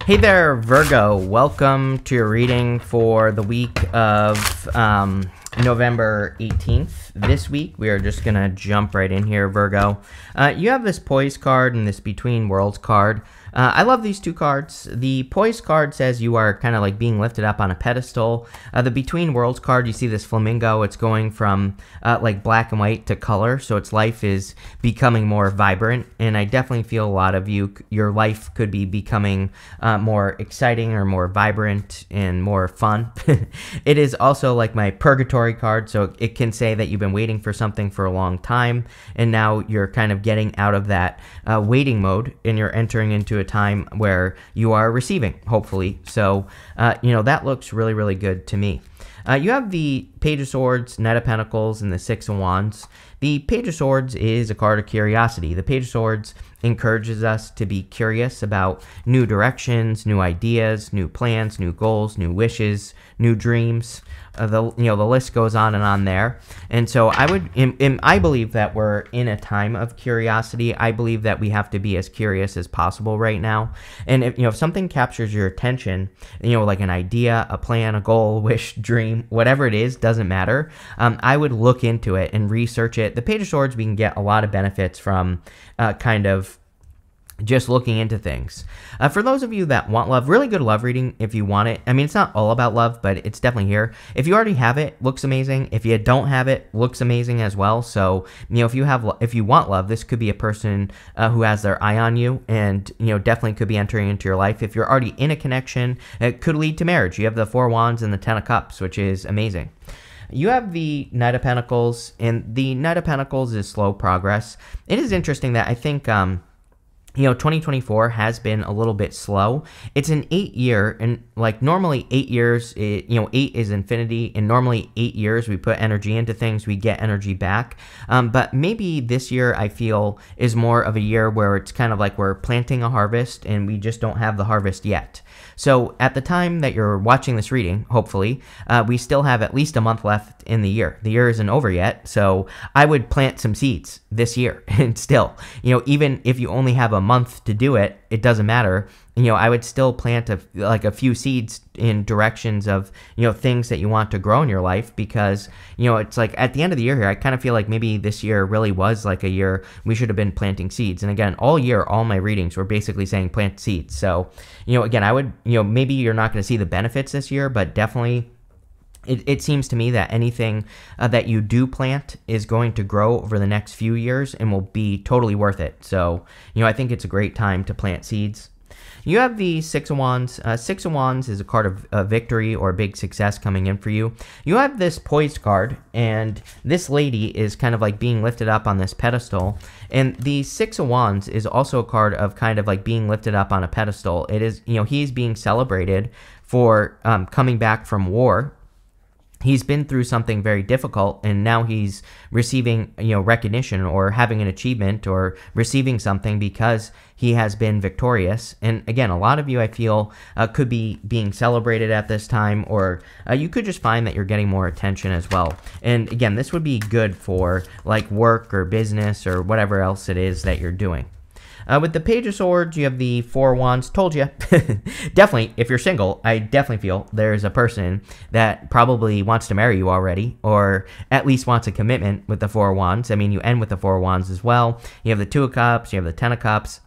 Hey there, Virgo. Welcome to your reading for the week of November 18th. This week, we are just going to jump right in here, Virgo. You have this Poise card and this Between Worlds card. I love these two cards. The Poise card says you are kind of like being lifted up on a pedestal. The Between Worlds card, you see this flamingo. It's going from like black and white to color, so its life is becoming more vibrant. And I definitely feel a lot of your life could be becoming more exciting or more vibrant and more fun. It is also like my purgatory card, so it can say that you've been waiting for something for a long time, and now you're kind of getting out of that waiting mode, and you're entering into a time where you are receiving, hopefully. So, that looks really, really good to me. You have the Page of Swords, Knight of Pentacles, and the Six of Wands. The Page of Swords is a card of curiosity. The Page of Swords encourages us to be curious about new directions, new ideas, new plans, new goals, new wishes, new dreams. The list goes on and on there. And so I believe that we're in a time of curiosity. I believe that we have to be as curious as possible right now. And if something captures your attention, like an idea, a plan, a goal, wish, dream, whatever it is, doesn't matter. I would look into it and research it. The Page of Swords, we can get a lot of benefits from kind of just looking into things. For those of you that want love, really good love reading if you want it. I mean, it's not all about love, but it's definitely here. If you already have it, looks amazing. If you don't have it, looks amazing as well. So, if you want love, this could be a person who has their eye on you and, definitely could be entering into your life. If you're already in a connection, it could lead to marriage. You have the Four of Wands and the Ten of Cups, which is amazing. You have the Knight of Pentacles, and the Knight of Pentacles is slow progress. It is interesting that I think 2024 has been a little bit slow. It's an 8-year, and like normally 8 years, 8 is infinity, and normally 8 years we put energy into things, we get energy back. But maybe this year I feel is more of a year where it's kind of like we're planting a harvest and we just don't have the harvest yet. So at the time that you're watching this reading, hopefully, we still have at least a month left in the year. The year isn't over yet, so I would plant some seeds this year. And still, even if you only have a month to do it, it doesn't matter. I would still plant a few seeds in directions of, things that you want to grow in your life, because, it's like at the end of the year here, I kind of feel like maybe this year really was like a year we should have been planting seeds. And again, all year, all my readings were basically saying plant seeds. So, again, I would, maybe you're not going to see the benefits this year, but definitely it seems to me that anything that you do plant is going to grow over the next few years and will be totally worth it. So, I think it's a great time to plant seeds. You have the Six of Wands. Six of Wands is a card of victory or big success coming in for you. You have this Poised card, and this lady is kind of like being lifted up on this pedestal. And the Six of Wands is also a card of kind of like being lifted up on a pedestal. It is, he's being celebrated for coming back from war. He's been through something very difficult, and now he's receiving, recognition or having an achievement or receiving something because he has been victorious. And again, a lot of you, I feel, could be being celebrated at this time, or you could just find that you're getting more attention as well. And again, this would be good for like work or business or whatever else it is that you're doing. With the Page of Swords, you have the Four of Wands. Told you. Definitely, if you're single, I definitely feel there's a person that probably wants to marry you already, or at least wants a commitment with the Four of Wands. I mean, you end with the Four of Wands as well. You have the Two of Cups. You have the Ten of Cups.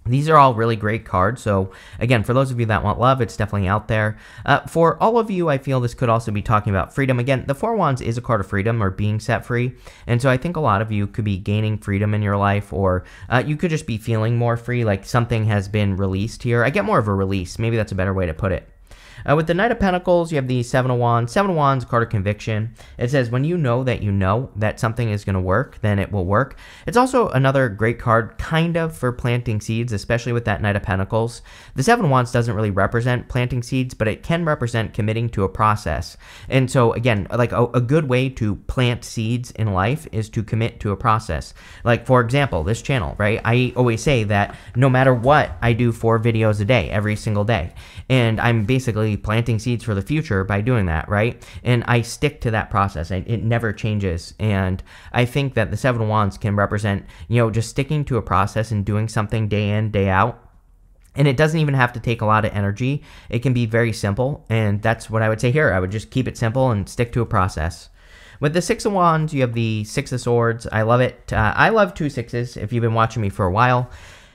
These are all really great cards. So again, for those of you that want love, it's definitely out there. For all of you, I feel this could also be talking about freedom. Again, the Four of Wands is a card of freedom or being set free. And so I think a lot of you could be gaining freedom in your life, or you could just be feeling more free, like something has been released here. I get more of a release. Maybe that's a better way to put it. With the Knight of Pentacles, you have the Seven of Wands. Seven of Wands, a card of conviction. It says, when you know that something is going to work, then it will work. It's also another great card, kind of, for planting seeds, especially with that Knight of Pentacles. The Seven of Wands doesn't really represent planting seeds, but it can represent committing to a process. And so, again, like a good way to plant seeds in life is to commit to a process. Like, for example, this channel, right? I always say that no matter what, I do 4 videos a day, every single day. And I'm basically planting seeds for the future by doing that, right? And I stick to that process. It never changes. And I think that the Seven of Wands can represent, just sticking to a process and doing something day in, day out. And it doesn't even have to take a lot of energy. It can be very simple, and that's what I would say here. I would just keep it simple and stick to a process. With the Six of Wands, you have the Six of Swords. I love it. I love 2 6s. If you've been watching me for a while,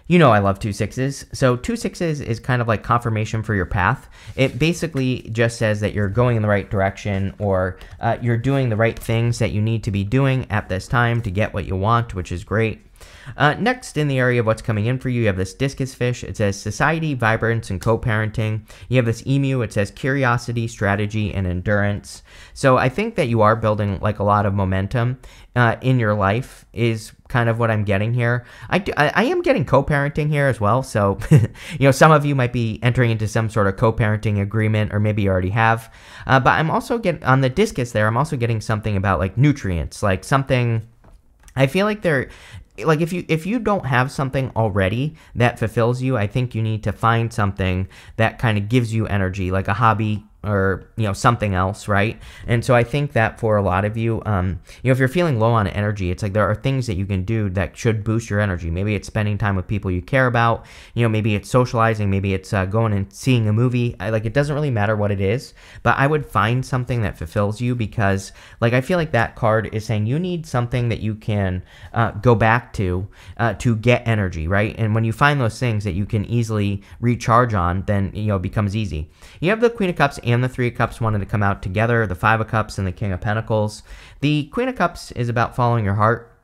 you know I love 2 6s. So 2 6s is kind of like confirmation for your path. It basically just says that you're going in the right direction, or you're doing the right things that you need to be doing at this time to get what you want, which is great. Next, in the area of what's coming in for you, you have this discus fish. It says society, vibrance, and co-parenting. You have this emu. It says curiosity, strategy, and endurance. So I think that you are building like a lot of momentum in your life is kind of what I'm getting here. I am getting co-parenting here as well. So, some of you might be entering into some sort of co-parenting agreement, or maybe you already have. But I'm also getting, on the discus there, I'm also getting something about like nutrients, like something, I feel like like if you don't have something already that fulfills you, I think you need to find something that kind of gives you energy, like a hobby or something else, right? And so I think that for a lot of you, if you're feeling low on energy, it's like there are things that you can do that should boost your energy. Maybe it's spending time with people you care about, maybe it's socializing, maybe it's going and seeing a movie. It doesn't really matter what it is, but I would find something that fulfills you, because I feel like that card is saying you need something that you can go back to get energy, right? And when you find those things that you can easily recharge on, then it becomes easy. You have the Queen of Cups and the Three of Cups wanted to come out together, the Five of Cups and the King of Pentacles. The Queen of Cups is about following your heart.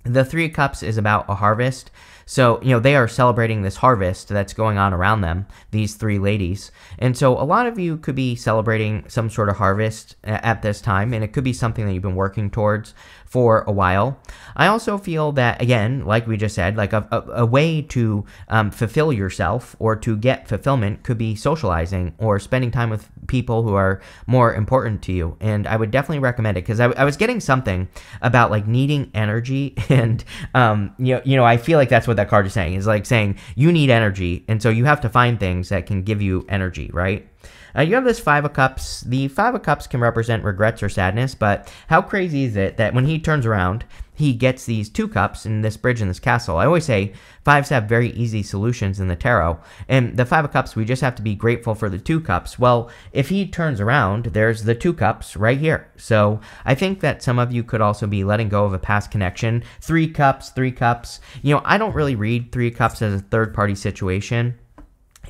The Three of Cups is about a harvest. So, they are celebrating this harvest that's going on around them, these 3 ladies. And so a lot of you could be celebrating some sort of harvest at this time, and it could be something that you've been working towards for a while. I also feel that, again, like we just said, like a way to fulfill yourself or to get fulfillment could be socializing or spending time with people who are more important to you. And I would definitely recommend it, because I was getting something about like needing energy, and I feel like that's what that card is saying. Is like saying you need energy, and so you have to find things that can give you energy, right? You have this Five of Cups. The Five of Cups can represent regrets or sadness, but how crazy is it that when he turns around, he gets these 2 cups in this bridge in this castle? I always say fives have very easy solutions in the tarot, and the Five of Cups, we just have to be grateful for the 2 cups. Well, if he turns around, there's the 2 cups right here. So I think that some of you could also be letting go of a past connection. 3 cups, 3 cups. I don't really read 3 cups as a third-party situation.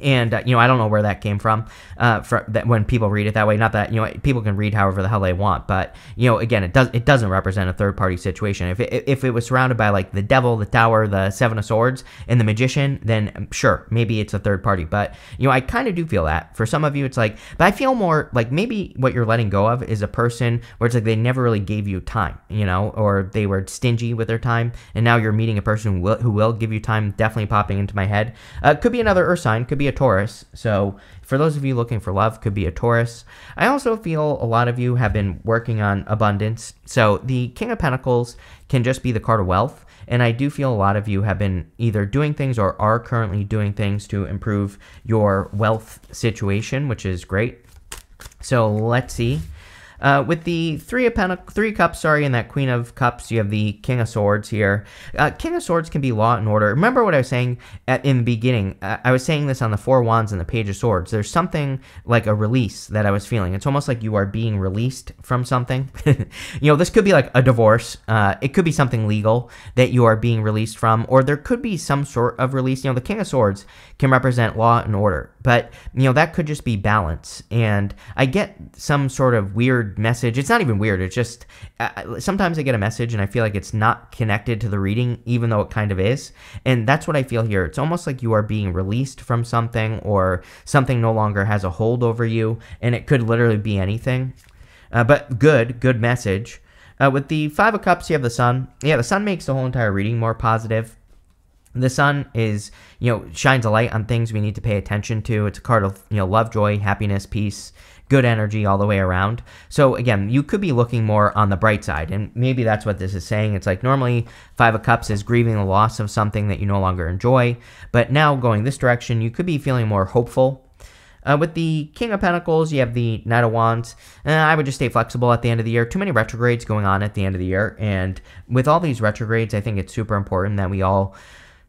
And, I don't know where that came from, that when people read it that way. Not that, people can read however the hell they want, but, again, it doesn't represent a third-party situation. If it was surrounded by, like, the Devil, the Tower, the Seven of Swords, and the Magician, then sure, maybe it's a third party. But, I kind of do feel that. For some of you, it's like, but I feel more like maybe what you're letting go of is a person where it's like they never really gave you time, or they were stingy with their time, and now you're meeting a person who will give you time, definitely popping into my head. Could be another Earth sign, could be a Taurus. So for those of you looking for love, could be a Taurus. I also feel a lot of you have been working on abundance. So the King of Pentacles can just be the card of wealth. And I do feel a lot of you have been either doing things or are currently doing things to improve your wealth situation, which is great. So let's see. With the Three Cups, and that Queen of Cups, you have the King of Swords here. King of Swords can be law and order. Remember what I was saying in the beginning? I was saying this on the Four Wands and the Page of Swords. There's something like a release that I was feeling. It's almost like you are being released from something. This could be like a divorce. It could be something legal that you are being released from, or there could be some sort of release. The King of Swords can represent law and order, but that could just be balance. And I get some sort of weird message. It's not even weird. It's just sometimes I get a message and I feel like it's not connected to the reading, even though it kind of is. And that's what I feel here. It's almost like you are being released from something, or something no longer has a hold over you, and it could literally be anything. But good message. With the Five of Cups, you have the Sun. Yeah, the Sun makes the whole entire reading more positive. The Sun is, shines a light on things we need to pay attention to. It's a card of, love, joy, happiness, peace, good energy all the way around. So again, you could be looking more on the bright side, and maybe that's what this is saying. It's like normally Five of Cups is grieving the loss of something that you no longer enjoy, but now going this direction, you could be feeling more hopeful. With the King of Pentacles, you have the Knight of Wands. I would just stay flexible at the end of the year. Too many retrogrades going on at the end of the year, and with all these retrogrades, I think it's super important that we all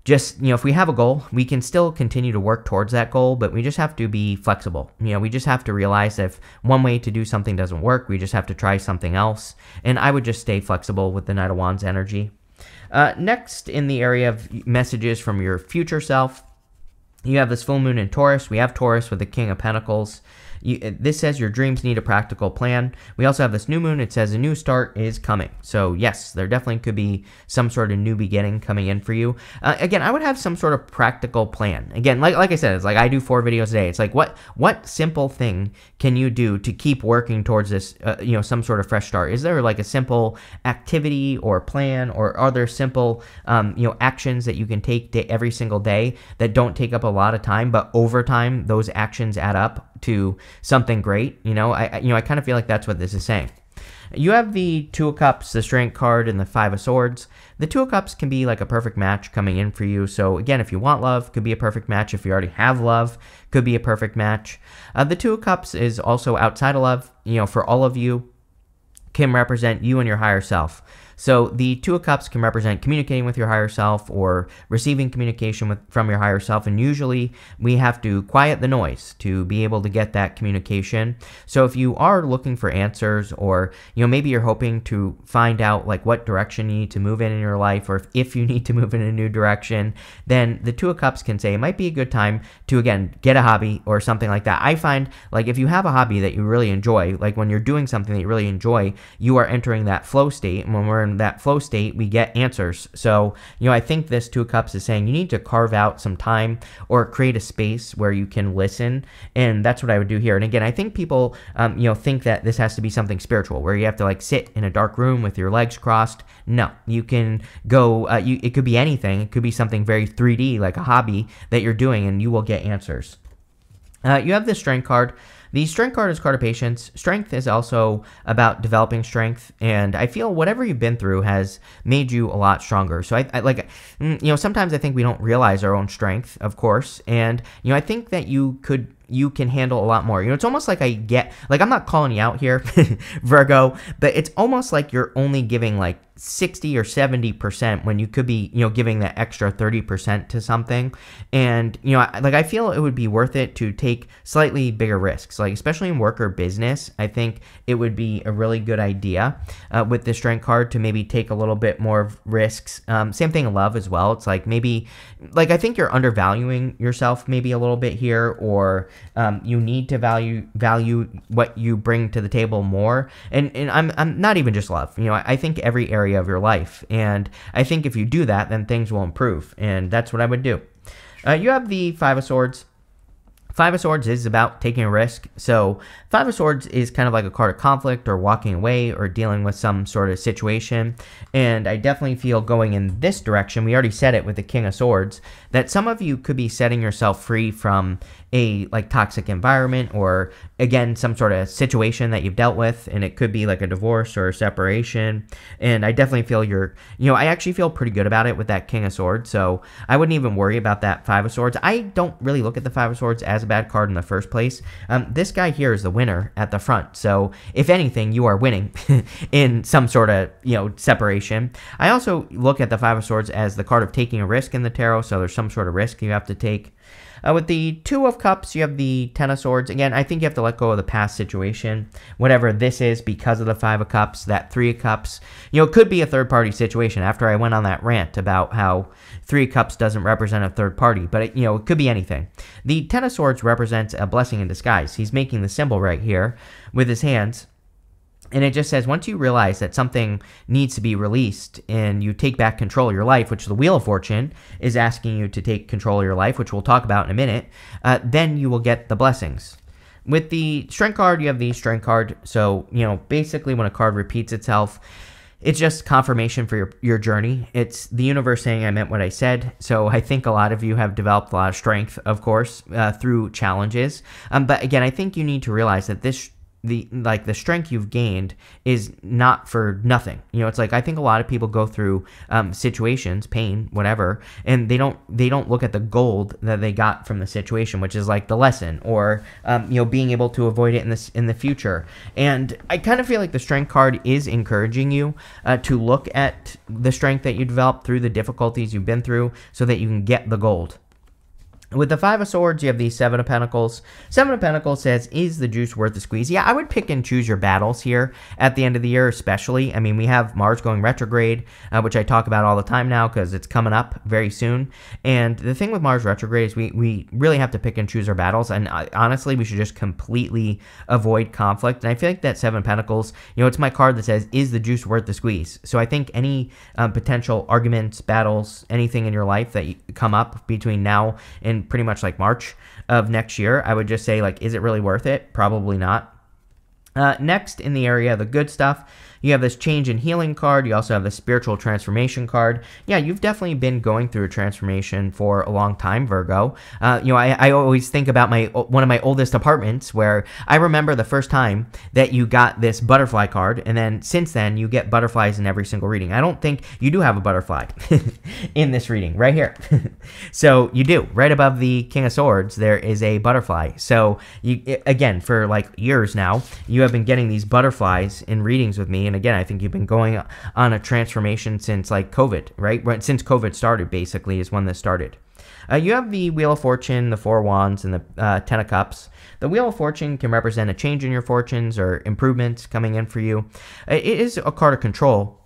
just, if we have a goal, we can still continue to work towards that goal, but we just have to be flexible. We just have to realize that if one way to do something doesn't work, we just have to try something else. And I would just stay flexible with the Knight of Wands energy. Next, in the area of messages from your future self, you have this full moon in Taurus. We have Taurus with the King of Pentacles. This says your dreams need a practical plan. We also have this new moon. It says a new start is coming. So yes, there definitely could be some sort of new beginning coming in for you. Again, I would have some sort of practical plan. Again, like I said, it's like I do 4 videos a day. It's like what simple thing can you do to keep working towards this, some sort of fresh start? Is there like a simple activity or plan, or are there simple, actions that you can take every single day that don't take up a lot of time, but over time those actions add up to something great? I kind of feel like that's what this is saying. You have the Two of Cups, the Strength card, and the Five of Swords. The Two of Cups can be like a perfect match coming in for you. So again, if you want love, could be a perfect match. If you already have love, could be a perfect match. The Two of Cups is also outside of love. For all of you, can represent you and your higher self. So the Two of Cups can represent communicating with your higher self or receiving communication from your higher self. And usually we have to quiet the noise to be able to get that communication. So if you are looking for answers, or, maybe you're hoping to find out like what direction you need to move in your life, or if you need to move in a new direction, then the Two of Cups can say it might be a good time to, again, get a hobby or something like that. I find like if you have a hobby that you really enjoy, like when you're doing something that you really enjoy, you are entering that flow state. And when we're in that flow state, we get answers. So, I think this Two of Cups is saying you need to carve out some time or create a space where you can listen. And that's what I would do here. And again, I think people, think that this has to be something spiritual where you have to like sit in a dark room with your legs crossed. No, you can go, it could be anything. It could be something very 3D, like a hobby that you're doing, and you will get answers. You have the Strength card. The Strength card is card of patience. Strength is also about developing strength, and I feel whatever you've been through has made you a lot stronger. So I like, sometimes I think we don't realize our own strength, of course, and I think that you can handle a lot more. It's almost like I'm not calling you out here, Virgo, but it's almost like you're only giving like 60 or 70% when you could be, giving that extra 30% to something. And, I feel it would be worth it to take slightly bigger risks, like especially in work or business. I think it would be a really good idea with the Strength card to maybe take a little bit more risks. Same thing in love as well. It's like maybe, I think you're undervaluing yourself maybe a little bit here, or you need to value what you bring to the table more. And I'm not even just love. I think every area of your life. And I think if you do that, then things will improve. And that's what I would do. You have the Five of Swords. Five of Swords is about taking a risk. So Five of Swords is kind of like a card of conflict or walking away or dealing with some sort of situation. And I definitely feel going in this direction, we already said it with the King of Swords, that some of you could be setting yourself free from a toxic environment, or again, some sort of situation that you've dealt with, and it could be like a divorce or a separation. And I definitely feel I actually feel pretty good about it with that King of Swords. So I wouldn't even worry about that Five of Swords. I don't really look at the Five of Swords as a bad card in the first place. This guy here is the winner at the front. So if anything, you are winning in some sort of, separation. I also look at the Five of Swords as the card of taking a risk in the tarot. So there's some sort of risk you have to take. With the Two of Cups, you have the Ten of Swords. Again, I think you have to let go of the past situation, whatever this is, because of the Five of Cups. That Three of Cups, it could be a third-party situation. After I went on that rant about how Three of Cups doesn't represent a third party, but it could be anything. The Ten of Swords represents a blessing in disguise. He's making the symbol right here with his hands. And it just says, once you realize that something needs to be released and you take back control of your life, which the Wheel of Fortune is asking you to take control of your life, which we'll talk about in a minute, then you will get the blessings. With the Strength card, you have the Strength card. So, basically when a card repeats itself, it's just confirmation for your journey. It's the universe saying I meant what I said. So I think a lot of you have developed a lot of strength, of course, through challenges. But again, I think you need to realize that this the strength you've gained is not for nothing. It's like I think a lot of people go through situations, pain, whatever, and they don't look at the gold that they got from the situation, which is like the lesson, or being able to avoid it in the future. And I kind of feel like the strength card is encouraging you to look at the strength that you developed through the difficulties you've been through, so that you can get the gold. With the Five of Swords, you have the Seven of Pentacles. Seven of Pentacles says, is the juice worth the squeeze? Yeah, I would pick and choose your battles here at the end of the year, especially. I mean, we have Mars going retrograde, which I talk about all the time now because it's coming up very soon. And the thing with Mars retrograde is we really have to pick and choose our battles. And honestly, we should just completely avoid conflict. And I feel like that Seven of Pentacles, it's my card that says, is the juice worth the squeeze? So I think any potential arguments, battles, anything in your life that come up between now and pretty much like March of next year, I would just say, like, is it really worth it? Probably not. Next, in the area of the good stuff, you have this change and healing card. You also have the spiritual transformation card. Yeah, you've definitely been going through a transformation for a long time, Virgo. I always think about one of my oldest apartments, where I remember the first time that you got this butterfly card, and then since then you get butterflies in every single reading. I don't think you do have a butterfly in this reading right here. So you do. Right above the King of Swords, there is a butterfly. So again, for like years now, you have been getting these butterflies in readings with me. And again, I think you've been going on a transformation since like COVID, right? Since COVID started, basically, is when this started. You have the Wheel of Fortune, the Four Wands, and the Ten of Cups. The Wheel of Fortune can represent a change in your fortunes or improvements coming in for you. It is a card of control.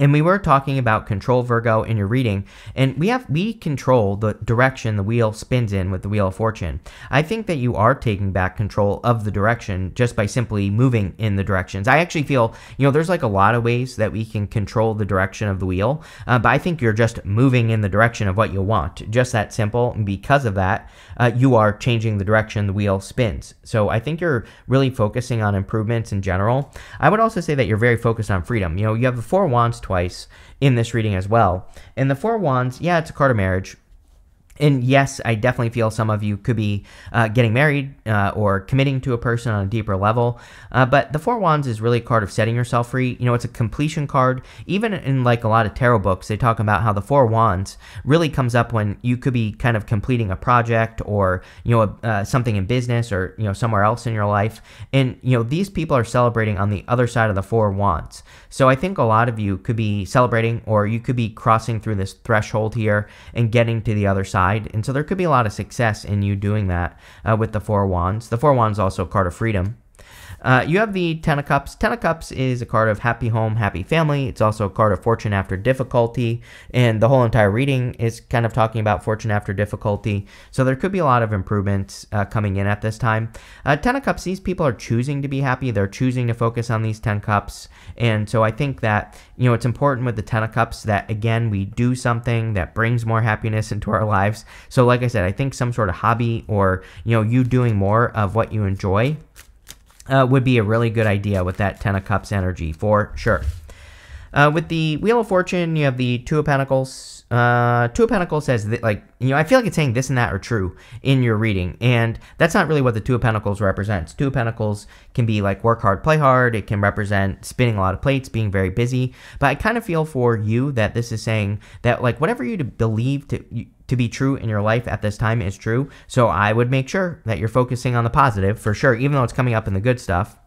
And we were talking about control, Virgo, in your reading, and we control the direction the wheel spins in with the Wheel of Fortune. I think that you are taking back control of the direction just by simply moving in the directions. I actually feel, there's like a lot of ways that we can control the direction of the wheel, but I think you're just moving in the direction of what you want. Just that simple, and because of that, you are changing the direction the wheel spins. So I think you're really focusing on improvements in general. I would also say that you're very focused on freedom. You have the Four Wands twice in this reading as well. And the Four Wands, yeah, it's a card of marriage. And yes, I definitely feel some of you could be getting married or committing to a person on a deeper level. But the Four Wands is really a card of setting yourself free. It's a completion card. Even in like a lot of tarot books, they talk about how the Four Wands really comes up when you could be kind of completing a project or, something in business or, somewhere else in your life. And, these people are celebrating on the other side of the Four Wands. So I think a lot of you could be celebrating, or you could be crossing through this threshold here and getting to the other side. And so there could be a lot of success in you doing that with the Four Wands. The Four Wands is also a card of freedom. You have the Ten of Cups. Ten of Cups is a card of happy home, happy family. It's also a card of fortune after difficulty. And the whole entire reading is kind of talking about fortune after difficulty. So there could be a lot of improvements coming in at this time. Ten of Cups, these people are choosing to be happy. They're choosing to focus on these 10 Cups. And so I think that, it's important with the Ten of Cups that, again, we do something that brings more happiness into our lives. So like I said, I think some sort of hobby or, you doing more of what you enjoy would be a really good idea with that Ten of Cups energy, for sure. With the Wheel of Fortune, you have the Two of Pentacles. Two of Pentacles says that, I feel like it's saying this and that are true in your reading, and that's not really what the Two of Pentacles represents. Two of Pentacles can be like work hard, play hard. It can represent spinning a lot of plates, being very busy. But I kind of feel for you that this is saying that, like, whatever you believe to be true in your life at this time is true. So I would make sure that you're focusing on the positive for sure, even though it's coming up in the good stuff.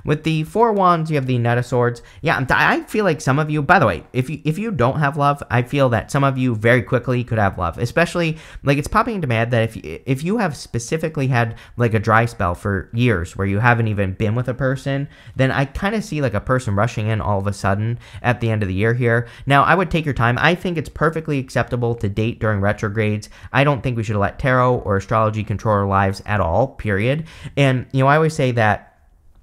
With the Four Wands, you have the Knight of Swords. Yeah, I feel like some of you, by the way, if you don't have love, I feel that some of you very quickly could have love. Especially, like, it's popping into my head that if you have specifically had, like, a dry spell for years where you haven't even been with a person, then I kind of see, like, a person rushing in all of a sudden at the end of the year here. Now, I would take your time. I think it's perfectly acceptable to date during retrogrades. I don't think we should let tarot or astrology control our lives at all, period. And, I always say that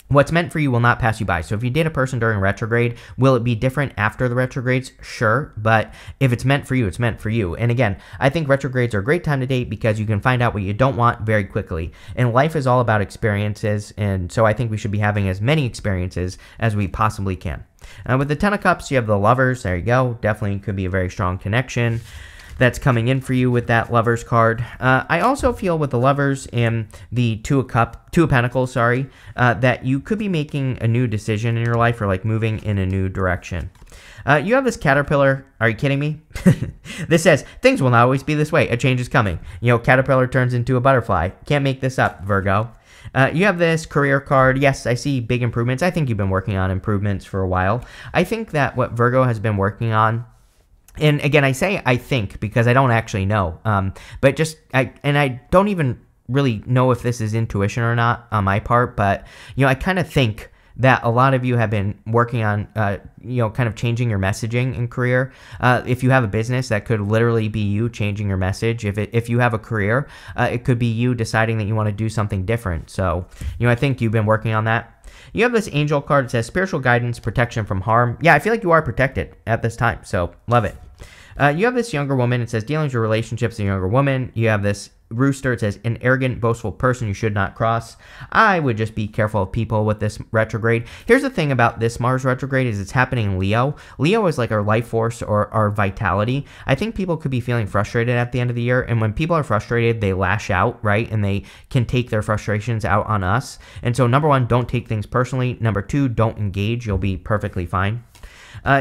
what's meant for you will not pass you by. So if you date a person during retrograde, will it be different after the retrogrades? Sure. But if it's meant for you, it's meant for you. And again, I think retrogrades are a great time to date because you can find out what you don't want very quickly. And life is all about experiences. And so I think we should be having as many experiences as we possibly can. With the Ten of Cups, you have the Lovers. There you go. Definitely could be a very strong connection. that's coming in for you with that Lovers card. I also feel with the Lovers and the Two of Pentacles, that you could be making a new decision in your life or like moving in a new direction. You have this Caterpillar. Are you kidding me? This says, things will not always be this way. A change is coming. You know, Caterpillar turns into a butterfly. Can't make this up, Virgo. You have this career card. Yes, I see big improvements. I think you've been working on improvements for a while. I think that what Virgo has been working on, and again, I say I think because I don't actually know, but I don't even really know if this is intuition or not on my part, but, you know, I kind of think that a lot of you have been working on, you know, kind of changing your messaging in career. If you have a business, that could literally be you changing your message. If you have a career, it could be you deciding that you want to do something different. So, you know, I think you've been working on that. You have this angel card that says spiritual guidance, protection from harm. Yeah, I feel like you are protected at this time, so love it. You have this younger woman. It says dealings with relationships with a younger woman. You have this rooster. It says an arrogant, boastful person you should not cross. I would just be careful of people with this retrograde. Here's the thing about this Mars retrograde is it's happening in Leo. Leo is like our life force or our vitality. I think people could be feeling frustrated at the end of the year, and when people are frustrated, they lash out, right? And they can take their frustrations out on us. And so number one, don't take things personally. Number two, don't engage. You'll be perfectly fine.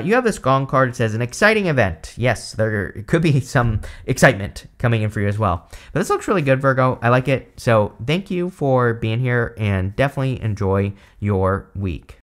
You have this gong card. It says an exciting event. Yes, there could be some excitement coming in for you as well. But this looks really good, Virgo. I like it. So thank you for being here and definitely enjoy your week.